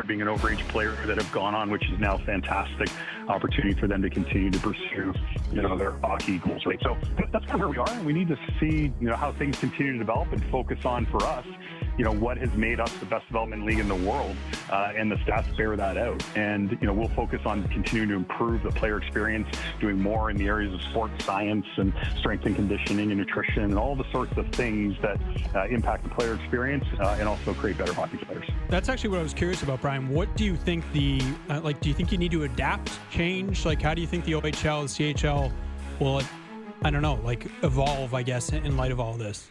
being an overage player that have gone on, which is now a fantastic opportunity for them to continue to pursue, their hockey goals, right? So that's kind of where we are, and we need to see, how things continue to develop and focus on, for us, what has made us the best development league in the world, and the stats bear that out. And, we'll focus on continuing to improve the player experience, doing more in the areas of sports science and strength and conditioning and nutrition and all the sorts of things that impact the player experience, and also create better hockey players. That's actually what I was curious about, Brian. What do you think do you think you need to adapt, change? Like, how do you think the OHL and CHL will, evolve, I guess, in light of all this?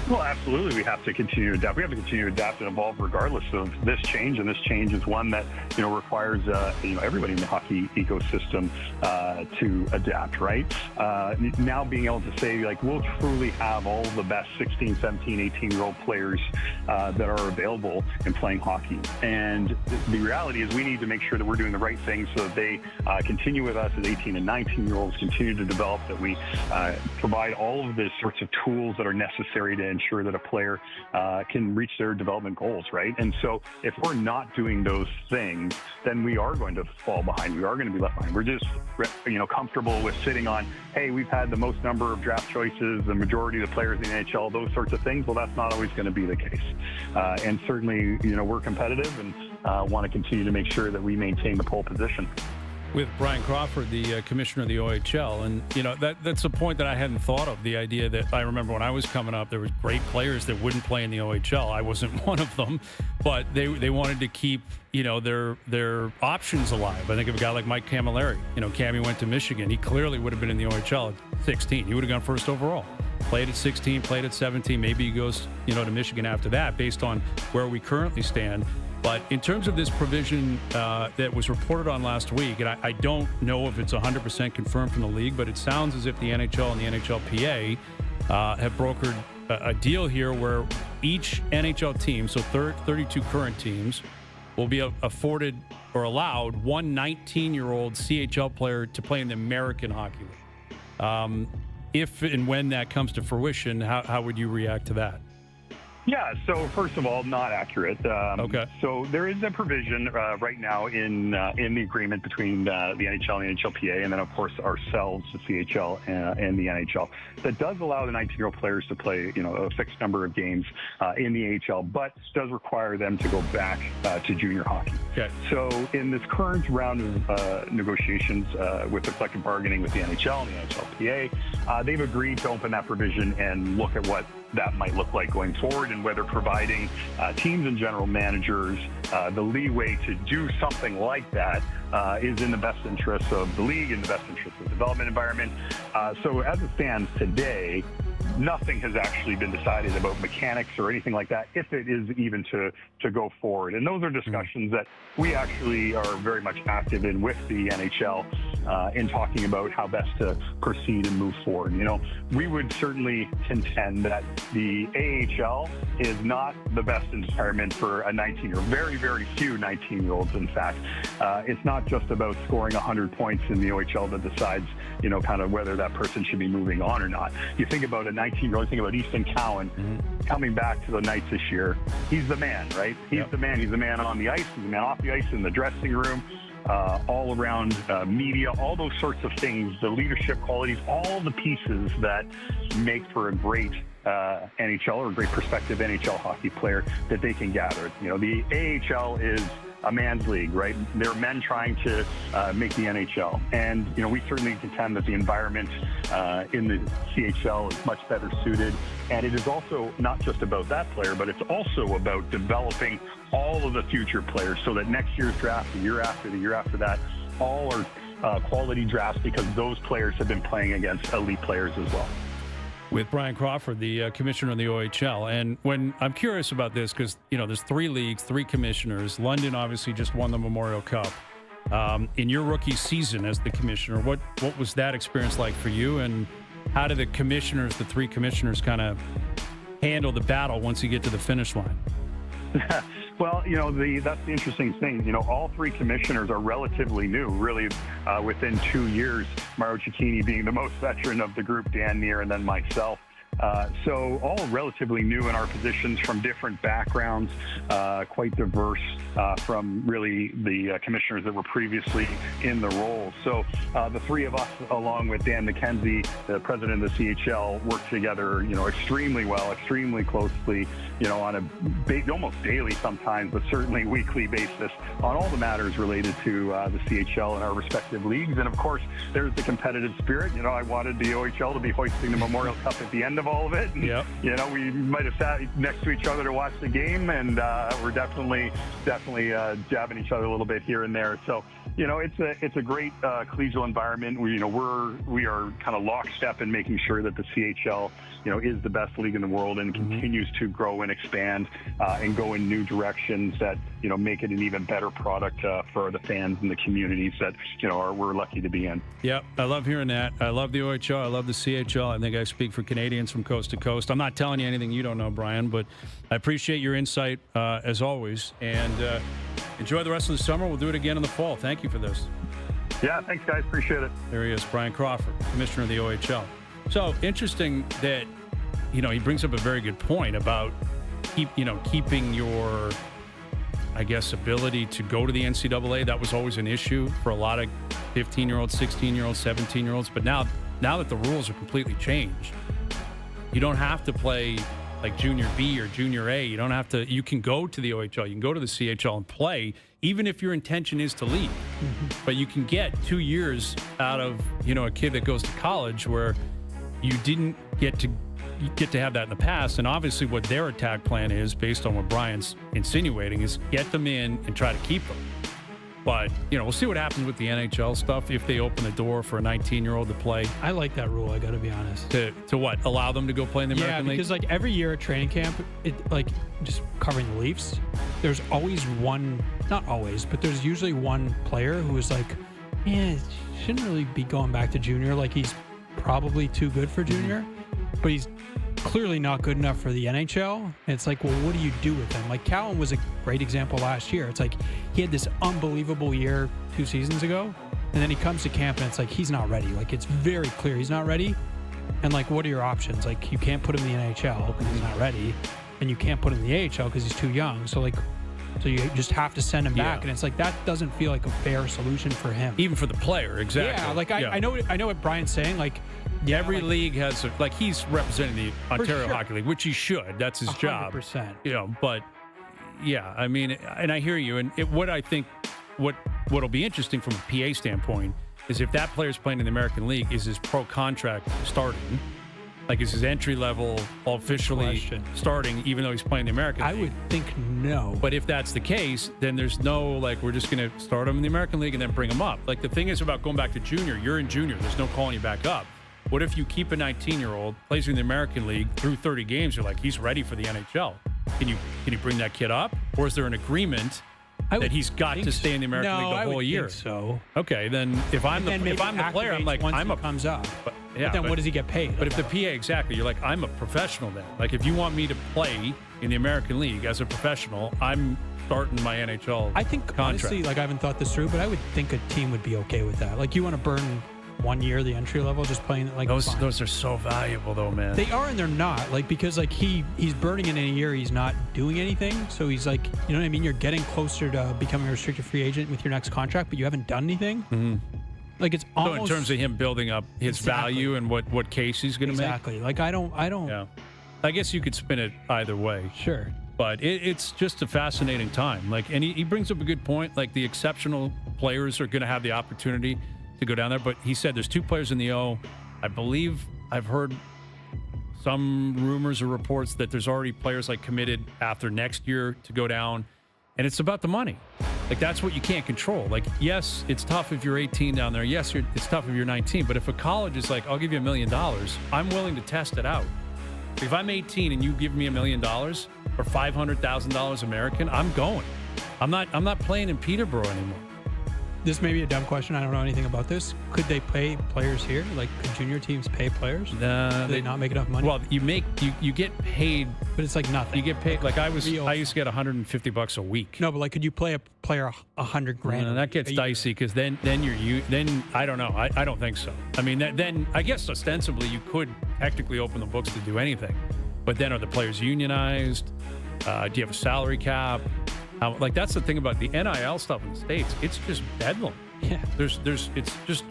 Well, absolutely. We have to continue to adapt. We have to continue to adapt and evolve regardless of this change. And this change is one that, requires, everybody in the hockey ecosystem to adapt, right? Now being able to say, we'll truly have all the best 16, 17, 18-year-old players that are available in playing hockey. And the reality is we need to make sure that we're doing the right things so that they continue with us as 18 and 19-year-olds, continue to develop, that we provide all of the sorts of tools that are necessary to ensure that a player can reach their development goals, right? And so if we're not doing those things, then we are going to fall behind. We are going to be left behind. We're just, comfortable with sitting on, hey, we've had the most number of draft choices, the majority of the players in the NHL, those sorts of things. Well, that's not always going to be the case. And certainly, we're competitive and want to continue to make sure that we maintain the pole position. With Brian Crawford, the commissioner of the OHL. And, that's a point that I hadn't thought of, the idea that I remember when I was coming up, there were great players that wouldn't play in the OHL. I wasn't one of them, but they wanted to keep, their options alive. I think of a guy like Mike Camilleri. Cammy went to Michigan. He clearly would have been in the OHL at 16. He would have gone first overall. Played at 16, played at 17. Maybe he goes, to Michigan after that, based on where we currently stand. But in terms of this provision that was reported on last week, and I don't know if it's 100% confirmed from the league, but it sounds as if the NHL and the NHLPA have brokered a deal here where each NHL team, so 32 current teams, will be afforded or allowed one 19-year-old CHL player to play in the American Hockey League. If and when that comes to fruition, how would you react to that? Yeah, so first of all, not accurate. Okay. So there is a provision right now in the agreement between the NHL and the NHLPA, and then, of course, ourselves, the CHL and the NHL, that does allow the 19-year-old players to play, a fixed number of games in the AHL, but does require them to go back to junior hockey. Okay. So in this current round of negotiations with the collective bargaining with the NHL and the NHLPA, they've agreed to open that provision and look at what that might look like going forward, and whether providing teams and general managers the leeway to do something like that is in the best interest of the league, in the best interest of the development environment. So as it stands today, nothing has actually been decided about mechanics or anything like that, if it is even to go forward. And those are discussions that we actually are very much active in with the NHL in talking about how best to proceed and move forward. We would certainly contend that the AHL is not the best environment for a 19-year-old. Very, very few 19-year-olds, in fact. It's not just about scoring 100 points in the OHL that decides, kind of whether that person should be moving on or not. You think about a 19-year-old, think about Easton Cowan coming back to the Knights this year. He's the man, right? He's the man. He's the man on the ice. He's the man off the ice, in the dressing room, all around media, all those sorts of things, the leadership qualities, all the pieces that make for a great NHL or a great prospective NHL hockey player that they can gather. The AHL is a man's league, right? There are men trying to make the NHL. And, we certainly contend that the environment in the CHL is much better suited. And it is also not just about that player, but it's also about developing all of the future players so that next year's draft, the year after that, all are quality drafts, because those players have been playing against elite players as well. With Brian Crawford, the commissioner of the OHL. And when I'm curious about this, because, there's 3 leagues, 3 commissioners. London obviously just won the Memorial Cup. In your rookie season as the commissioner, what was that experience like for you? And how do the 3 commissioners kind of handle the battle once you get to the finish line? Well, that's the interesting thing. All 3 commissioners are relatively new, really, within 2 years. Mario Cecchini being the most veteran of the group, Dan Neer, and then myself. So all relatively new in our positions from different backgrounds, quite diverse from really the commissioners that were previously in the role. So the three of us, along with Dan McKenzie, the president of the CHL, work together, extremely well, extremely closely, on a almost daily sometimes, but certainly weekly basis on all the matters related to the CHL and our respective leagues. And of course, there's the competitive spirit. I wanted the OHL to be hoisting the Memorial Cup at the end of all of it. And, yep. We might have sat next to each other to watch the game, and we're definitely jabbing each other a little bit here and there. So, it's a great collegial environment. We are kind of lockstep in making sure that the CHL, is the best league in the world and continues to grow and expand and go in new directions that, make it an even better product for the fans and the communities that, we're lucky to be in. Yeah, I love hearing that. I love the OHL. I love the CHL. I think I speak for Canadians from coast to coast. I'm not telling you anything you don't know, Brian, but I appreciate your insight as always. And enjoy the rest of the summer. We'll do it again in the fall. Thank you for this. Yeah, thanks, guys. Appreciate it. There he is, Brian Crawford, commissioner of the OHL. So interesting that, he brings up a very good point about keeping your, I guess, ability to go to the NCAA. That was always an issue for a lot of 15-year-olds, 16-year-olds, 17-year-olds. But now that the rules are completely changed, you don't have to play like junior B or junior A. You don't have to. You can go to the OHL. You can go to the CHL and play, even if your intention is to leave. But you can get 2 years out of a kid that goes to college where you didn't get to have that in the past. And obviously, what their attack plan is, based on what Brian's insinuating, is get them in and try to keep them. But, we'll see what happens with the NHL stuff if they open the door for a 19-year-old to play. I like that rule, I got to be honest. To what? Allow them to go play in the American League? Yeah, because every year at training camp, just covering the Leafs, there's always one, not always, but there's usually one player who is shouldn't really be going back to junior. He's probably too good for junior, but he's clearly not good enough for the NHL. And it's well, what do you do with him? Cowan was a great example last year. It's he had this unbelievable year 2 seasons ago, and then he comes to camp and it's he's not ready. It's very clear he's not ready. And what are your options? You can't put him in the NHL because he's not ready, and you can't put him in the AHL because he's too young. So you just have to send him back, and it's that doesn't feel like a fair solution for him. Even for the player, exactly. Yeah, I know what Brian's saying. Every league has he's representing the Ontario Hockey League, which he should. That's his 100%. job. But yeah, I mean, and I hear you. And what I think, what'll be interesting from a PA standpoint is if that player's playing in the American League, is his pro contract starting? Is his entry level officially starting, even though he's playing the American League? I would think no. But if that's the case, then there's no, we're just going to start him in the American League and then bring him up. The thing is about going back to junior, you're in junior. There's no calling you back up. What if you keep a 19-year-old, plays in the American League through 30 games, you're he's ready for the NHL? Can you bring that kid up? Or is there an agreement that he's got to stay in the American League the whole year? Think so. Okay, then if I'm the player, I'm once he comes up. But then what does he get paid? But if the PA, exactly, you're I'm a professional then. If you want me to play in the American League as a professional, I'm starting my NHL I think, contract. Honestly, I haven't thought this through, but I would think a team would be okay with that. You want to burn 1 year, the entry level, just playing those are so valuable though, man. They are and they're not. Because he's burning in a year he's not doing anything. So he's you know what I mean? You're getting closer to becoming a restricted free agent with your next contract, but you haven't done anything. Mm-hmm. It's almost, so in terms of him building up his value and what case he's going to make. Exactly. I don't. Yeah. I guess you could spin it either way. Sure. But it's just a fascinating time. And he brings up a good point. The exceptional players are going to have the opportunity to go down there. But he said there's 2 players in the O. I believe I've heard some rumors or reports that there's already players committed after next year to go down. And it's about the money. That's what you can't control. Yes, it's tough if you're 18 down there. Yes, it's tough if you're 19. But if a college is I'll give you $1 million, I'm willing to test it out. If I'm 18 and you give me $1 million or $500,000 American, I'm going. I'm not playing in Peterborough anymore. this may be a dumb question. I don't know anything about this. Could they pay players here? Like, could junior teams pay players? Do they not make enough money? Well, you get paid, but it's like nothing. You get paid like I used to get $150 a week. No, but like, could you play a player $100,000? That gets dicey because then I don't know. I don't think so. I mean, then I guess ostensibly you could technically open the books to do anything, but then are the players unionized? Do you have a salary cap? Like, that's the thing about the NIL stuff in the States. It's just bedlam. Yeah. It's just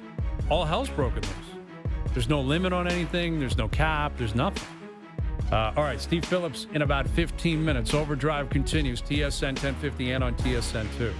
all hell's broken loose. There's no limit on anything. There's no cap. There's nothing. All right, Steve Phillips in about 15 minutes. Overdrive continues. TSN 1050 and on TSN 2.